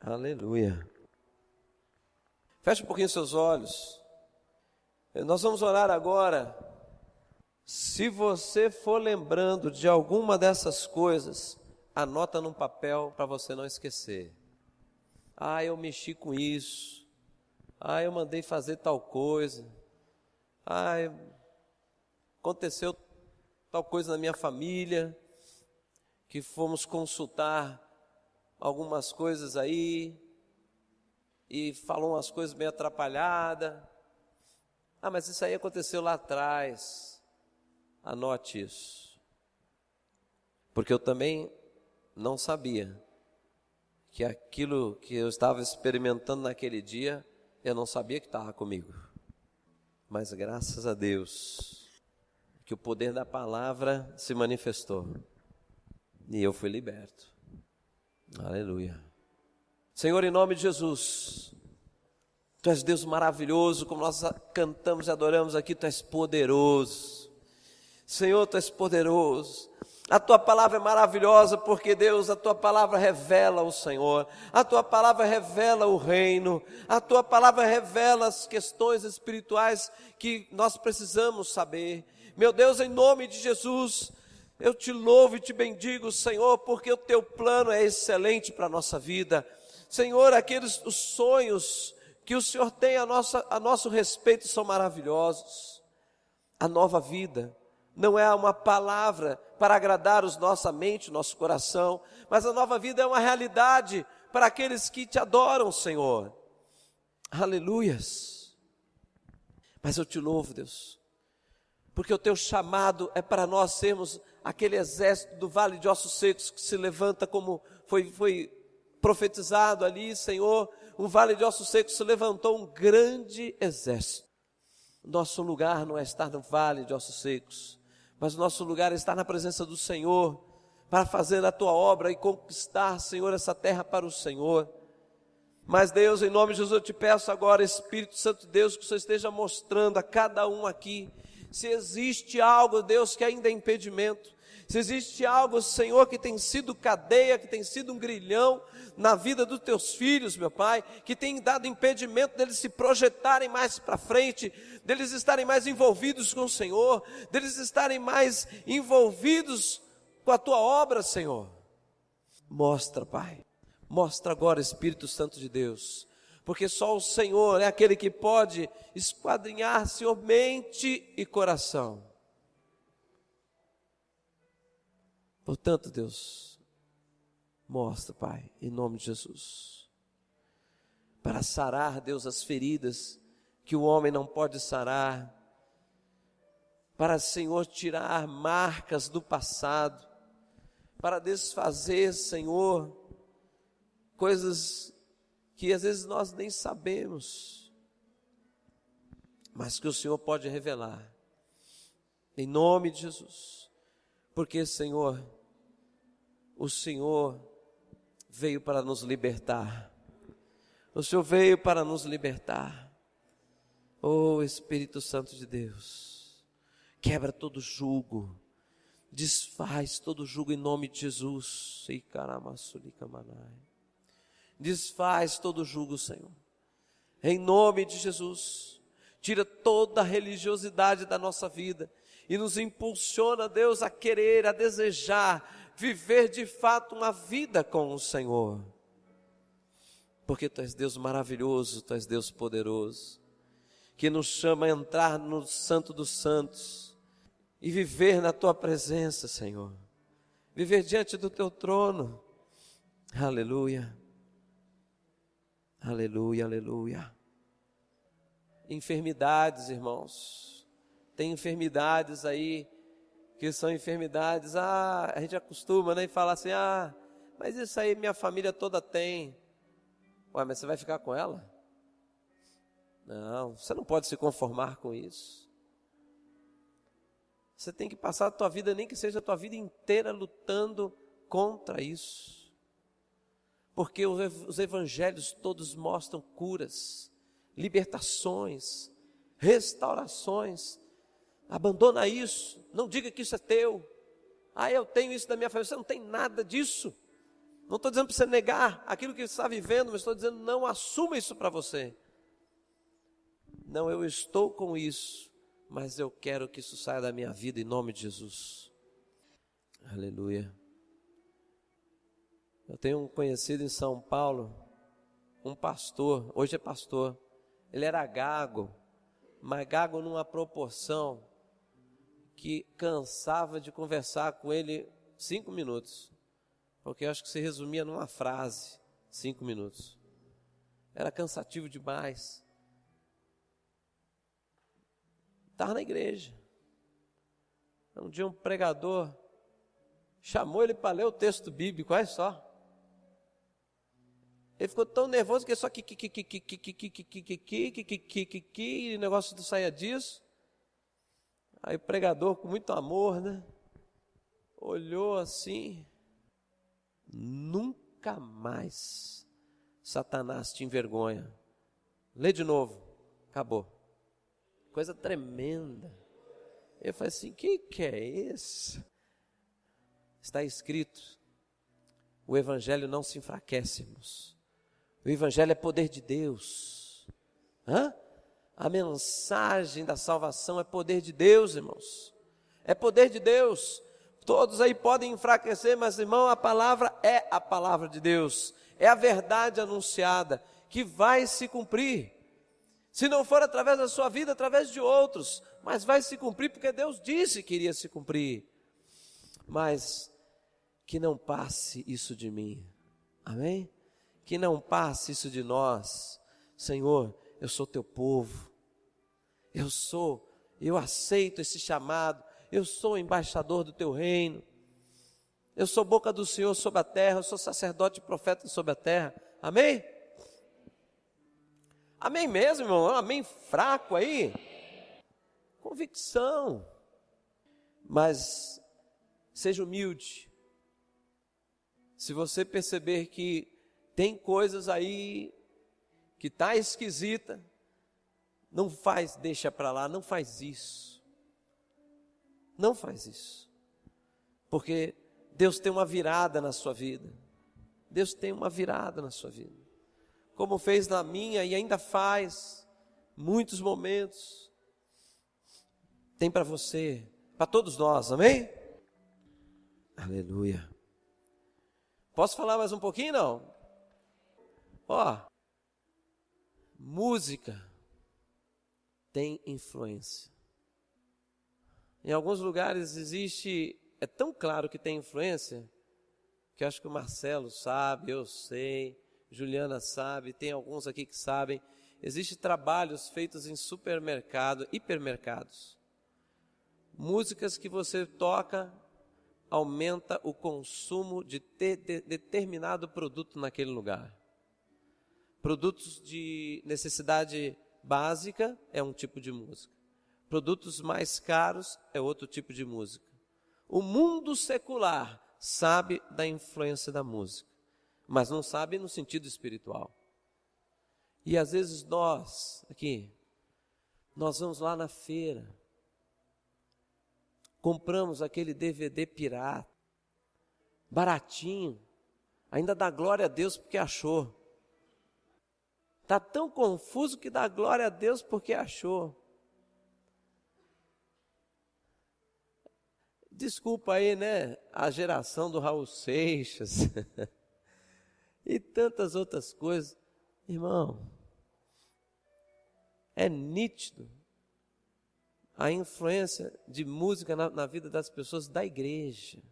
Speaker 1: Aleluia. Feche um pouquinho seus olhos. Nós vamos orar agora. Se você for lembrando de alguma dessas coisas, anota num papel para você não esquecer. Ah, eu mexi com isso. Ah, eu mandei fazer tal coisa. Ah, aconteceu tal coisa na minha família, que fomos consultar algumas coisas aí, e falou umas coisas meio atrapalhadas. Ah, mas isso aí aconteceu lá atrás. Anote isso. Porque eu também não sabia que aquilo que eu estava experimentando naquele dia, eu não sabia que estava comigo. Mas graças a Deus, que o poder da palavra se manifestou. E eu fui liberto. Aleluia. Senhor, em nome de Jesus, Tu és Deus maravilhoso, como nós cantamos e adoramos aqui, Tu és poderoso. Senhor, Tu és poderoso. A Tua palavra é maravilhosa, porque Deus, a Tua palavra revela o Senhor, a Tua palavra revela o reino, a Tua palavra revela as questões espirituais que nós precisamos saber. Meu Deus, em nome de Jesus, eu Te louvo e Te bendigo, Senhor, porque o Teu plano é excelente para a nossa vida. Senhor, os sonhos que o Senhor tem a nosso respeito são maravilhosos. A nova vida não é uma palavra para agradar nossa mente, nosso coração, mas a nova vida é uma realidade para aqueles que Te adoram, Senhor. Aleluias. Mas eu Te louvo, Deus, porque o Teu chamado é para nós sermos aquele exército do vale de ossos secos que se levanta, como foi profetizado ali, Senhor. Um vale de ossos secos se levantou um grande exército. Nosso lugar não é estar no vale de ossos secos, mas o nosso lugar é estar na presença do Senhor, para fazer a Tua obra e conquistar, Senhor, essa terra para o Senhor. Mas Deus, em nome de Jesus, eu Te peço agora, Espírito Santo de Deus, que o Senhor esteja mostrando a cada um aqui, se existe algo, Deus, que ainda é impedimento, se existe algo, Senhor, que tem sido cadeia, que tem sido um grilhão na vida dos Teus filhos, meu Pai, que tem dado impedimento deles se projetarem mais para frente, deles estarem mais envolvidos com o Senhor, deles estarem mais envolvidos com a Tua obra, Senhor. Mostra, Pai, mostra agora, Espírito Santo de Deus, porque só o Senhor é aquele que pode esquadrinhar, Senhor, mente e coração. Portanto, Deus, mostra, Pai, em nome de Jesus, para sarar, Deus, as feridas que o homem não pode sarar, para, Senhor, tirar marcas do passado, para desfazer, Senhor, coisas que às vezes nós nem sabemos, mas que o Senhor pode revelar, em nome de Jesus, porque, Senhor, o Senhor veio para nos libertar. O Senhor veio para nos libertar. Oh, Espírito Santo de Deus, quebra todo jugo, desfaz todo jugo em nome de Jesus. Desfaz todo jugo, Senhor, em nome de Jesus. Tira toda a religiosidade da nossa vida e nos impulsiona, Deus, a querer, a desejar viver de fato uma vida com o Senhor, porque Tu és Deus maravilhoso, Tu és Deus poderoso, que nos chama a entrar no Santo dos Santos, e viver na tua presença, Senhor. Viver diante do teu trono. Aleluia. Aleluia, aleluia. Enfermidades, irmãos. Tem enfermidades aí que são enfermidades. A gente acostuma, né, e fala assim: mas isso aí minha família toda tem. Ué, mas você vai ficar com ela? Não, você não pode se conformar com isso. Você tem que passar a tua vida, nem que seja a tua vida inteira, lutando contra isso. Porque os evangelhos todos mostram curas, libertações, restaurações. Abandona isso, não diga que isso é teu. Eu tenho isso da minha família. Você não tem nada disso. Não estou dizendo para você negar aquilo que você está vivendo, mas estou dizendo: não assuma isso para você. Não, eu estou com isso, mas eu quero que isso saia da minha vida em nome de Jesus. Aleluia. Eu tenho um conhecido em São Paulo, um pastor, hoje é pastor. Ele era gago, mas gago numa proporção que cansava de conversar com ele 5 minutos. Porque eu acho que se resumia numa frase, 5 minutos. Era cansativo demais. Estava na igreja. Um dia um pregador chamou ele para ler o texto bíblico, olha só. Ele ficou tão nervoso que só e o negócio não saía disso. Aí o pregador, com muito amor, né, olhou assim: nunca mais Satanás te envergonha. Lê de novo. Acabou. Coisa tremenda. Eu falei assim: que é isso? Está escrito: o evangelho não se enfraquece, irmãos. O evangelho é poder de Deus. A mensagem da salvação é poder de Deus, irmãos. É poder de Deus. Todos aí podem enfraquecer, mas, irmão, a palavra é a palavra de Deus. É a verdade anunciada que vai se cumprir. Se não for através da sua vida, através de outros, mas vai se cumprir porque Deus disse que iria se cumprir. Mas que não passe isso de mim. Amém? Que não passe isso de nós. Senhor, eu sou teu povo. Eu aceito esse chamado. Eu sou embaixador do teu reino. Eu sou boca do Senhor sobre a terra. Eu sou sacerdote e profeta sobre a terra. Amém? Amém mesmo, irmão? Amém fraco aí? Convicção. Mas seja humilde. Se você perceber que tem coisas aí que está esquisita, não faz, deixa para lá, não faz isso. Não faz isso. Porque Deus tem uma virada na sua vida. Deus tem uma virada na sua vida. Como fez na minha e ainda faz, muitos momentos. Tem para você, para todos nós, amém? Aleluia. Posso falar mais um pouquinho, não? Música tem influência. Em alguns lugares é tão claro que tem influência, que eu acho que o Marcelo sabe, eu sei, Juliana sabe, tem alguns aqui que sabem. Existem trabalhos feitos em supermercado, hipermercados. Músicas que você toca, aumenta o consumo de determinado produto naquele lugar. Produtos de necessidade básica é um tipo de música. Produtos mais caros é outro tipo de música. O mundo secular sabe da influência da música, mas não sabe no sentido espiritual. E às vezes nós vamos lá na feira, compramos aquele DVD pirata, baratinho, ainda dá glória a Deus porque achou. Está tão confuso que dá glória a Deus porque achou. Desculpa aí, né? A geração do Raul Seixas e tantas outras coisas. Irmão, é nítido. a influência de música na vida das pessoas da igreja.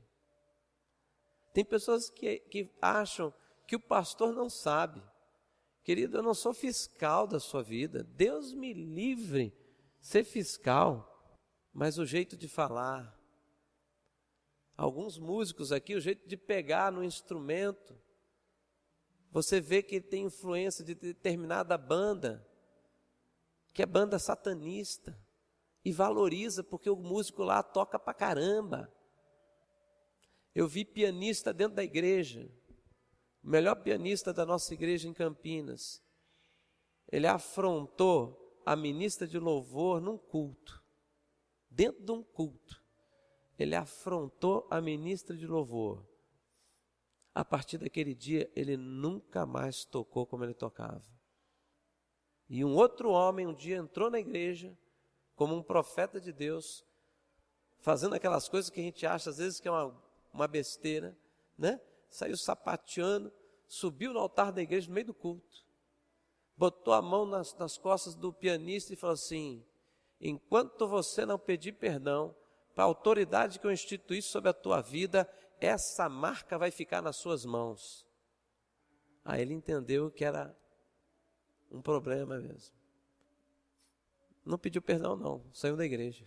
Speaker 1: Tem pessoas que acham que o pastor não sabe. Querido, eu não sou fiscal da sua vida. Deus me livre ser fiscal. Mas o jeito de falar, alguns músicos aqui, o jeito de pegar no instrumento, você vê que ele tem influência de determinada banda, que é banda satanista, e valoriza porque o músico lá toca pra caramba. Eu vi pianista dentro da igreja, o melhor pianista da nossa igreja em Campinas. Ele afrontou a ministra de louvor num culto, dentro de um culto. Ele afrontou a ministra de louvor. A partir daquele dia, ele nunca mais tocou como ele tocava. E um outro homem um dia entrou na igreja, como um profeta de Deus, fazendo aquelas coisas que a gente acha às vezes que é uma besteira, né? Saiu sapateando, subiu no altar da igreja no meio do culto, botou a mão nas costas do pianista e falou assim: enquanto você não pedir perdão para a autoridade que eu instituí sobre a tua vida, essa marca vai ficar nas suas mãos. Aí ele entendeu que era um problema mesmo. Não pediu perdão não, saiu da igreja.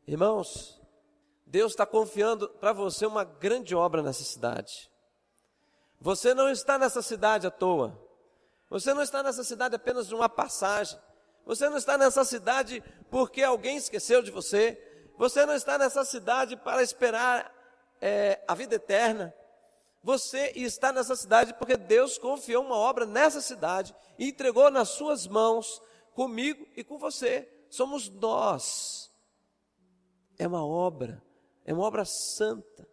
Speaker 1: Irmãos, Deus está confiando para você uma grande obra nessa cidade. Você não está nessa cidade à toa. Você não está nessa cidade apenas de uma passagem. Você não está nessa cidade porque alguém esqueceu de você. Você não está nessa cidade para esperar a vida eterna. Você está nessa cidade porque Deus confiou uma obra nessa cidade e entregou nas suas mãos, comigo e com você. Somos nós. É uma obra santa,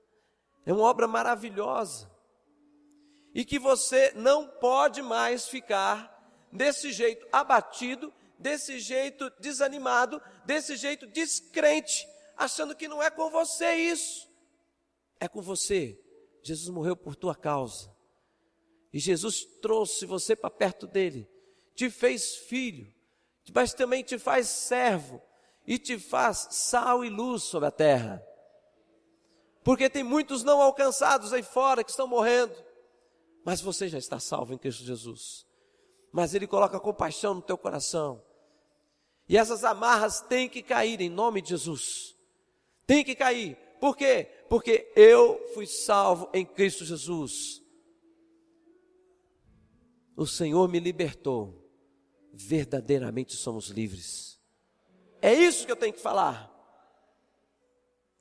Speaker 1: é uma obra maravilhosa. E que você não pode mais ficar desse jeito abatido, desse jeito desanimado, desse jeito descrente, achando que não é com você isso. É com você. Jesus morreu por tua causa. E Jesus trouxe você para perto dele, te fez filho, mas também te faz servo e te faz sal e luz sobre a terra. Porque tem muitos não alcançados aí fora que estão morrendo, mas você já está salvo em Cristo Jesus. Mas Ele coloca compaixão no teu coração. E essas amarras têm que cair em nome de Jesus. Tem que cair. Por quê? Porque eu fui salvo em Cristo Jesus. O Senhor me libertou. Verdadeiramente somos livres. É isso que eu tenho que falar.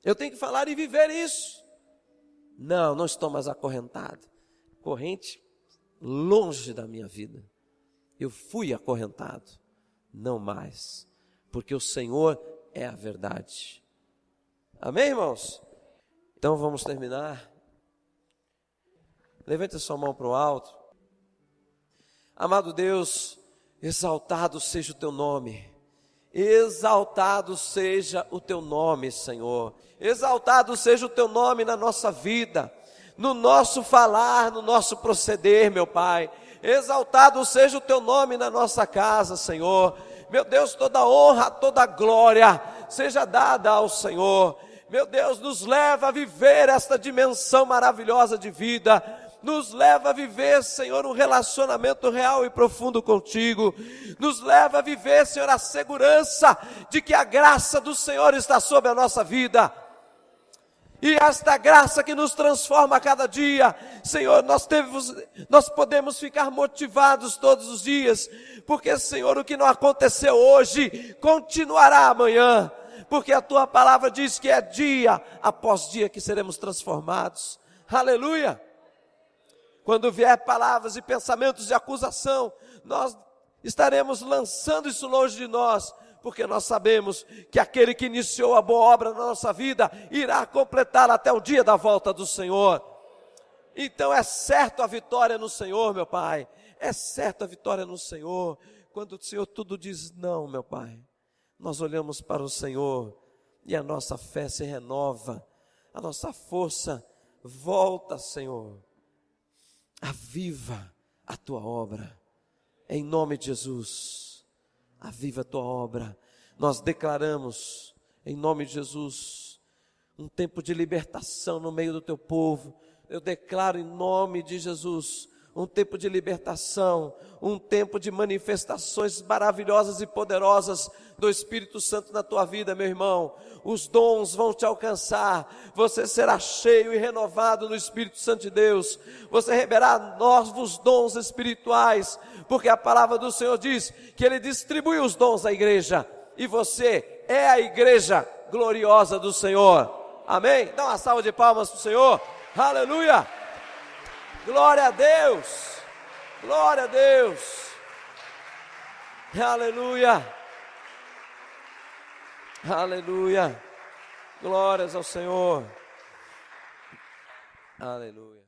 Speaker 1: Eu tenho que falar e viver isso. Não estou mais acorrentado. Corrente longe da minha vida. Eu fui acorrentado. Não mais. Porque o Senhor é a verdade. Amém, irmãos? Então vamos terminar. Levante a sua mão para o alto. Amado Deus, exaltado seja o teu nome. Exaltado seja o teu nome, Senhor. Exaltado seja o teu nome na nossa vida, no nosso falar, no nosso proceder, meu Pai. Exaltado seja o teu nome na nossa casa, Senhor. Meu Deus, toda honra, toda glória seja dada ao Senhor. Meu Deus, nos leva a viver esta dimensão maravilhosa de vida. Nos leva a viver, Senhor, um relacionamento real e profundo contigo. Nos leva a viver, Senhor, a segurança de que a graça do Senhor está sobre a nossa vida. E esta graça que nos transforma a cada dia, Senhor, nós podemos ficar motivados todos os dias, porque, Senhor, o que não aconteceu hoje, continuará amanhã, porque a Tua palavra diz que é dia após dia que seremos transformados. Aleluia! Quando vier palavras e pensamentos de acusação, nós estaremos lançando isso longe de nós, porque nós sabemos que aquele que iniciou a boa obra na nossa vida, irá completá-la até o dia da volta do Senhor. Então é certo a vitória no Senhor, meu Pai, é certo a vitória no Senhor. Quando o Senhor tudo diz não, meu Pai, nós olhamos para o Senhor e a nossa fé se renova, a nossa força volta, Senhor. Aviva a Tua obra, em nome de Jesus. Aviva a Tua obra, nós declaramos, em nome de Jesus, um tempo de libertação no meio do teu povo. Eu declaro em nome de Jesus, um tempo de libertação, um tempo de manifestações maravilhosas e poderosas do Espírito Santo na tua vida, meu irmão. Os dons vão te alcançar, você será cheio e renovado no Espírito Santo de Deus, você receberá novos dons espirituais, porque a palavra do Senhor diz que Ele distribui os dons à igreja, e você é a igreja gloriosa do Senhor. Amém? Dá uma salva de palmas para o Senhor. Aleluia! Glória a Deus! Glória a Deus! Aleluia! Aleluia! Glórias ao Senhor! Aleluia!